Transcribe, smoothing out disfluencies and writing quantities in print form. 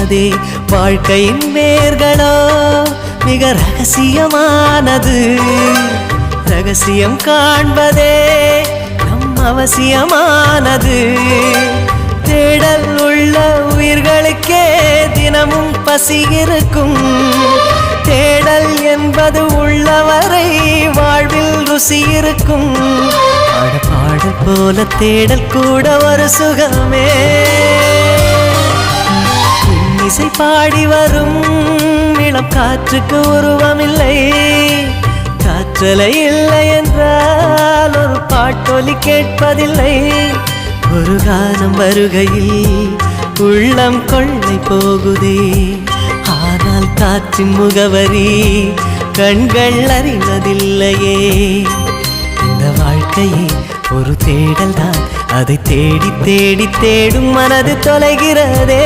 தொலைகிறதே. வாழ்க்கையின் வேர்களோ மிக ரகசியமானது. ரகசியம் காண்பதே நம் அவசியமானது. தேடல் உள்ள உயிர்களுக்கே தினமும் பசி இருக்கும். தேடல் என்பது உள்ளவரை வாழ்வில் ருசி இருக்கும். பாடல் போல தேடல் கூட ஒரு சுகமே. இசை பாடி வரும் இளம் காற்றுக்கு உருவமில்லை. காற்றலை இல்லை என்றால் ஒரு பாட்டொலி கேட்பதில்லை. ஒரு காலம் வருகையில் உள்ளம் கொள்ளை போகுதே. ஆனால் காற்றின் முகவரி கண்கள் அறிவதில்லையே. இந்த வாழ்க்கையே ஒரு தேடல் தான். அதை தேடி தேடி தேடும் மனது தொலைகிறதே.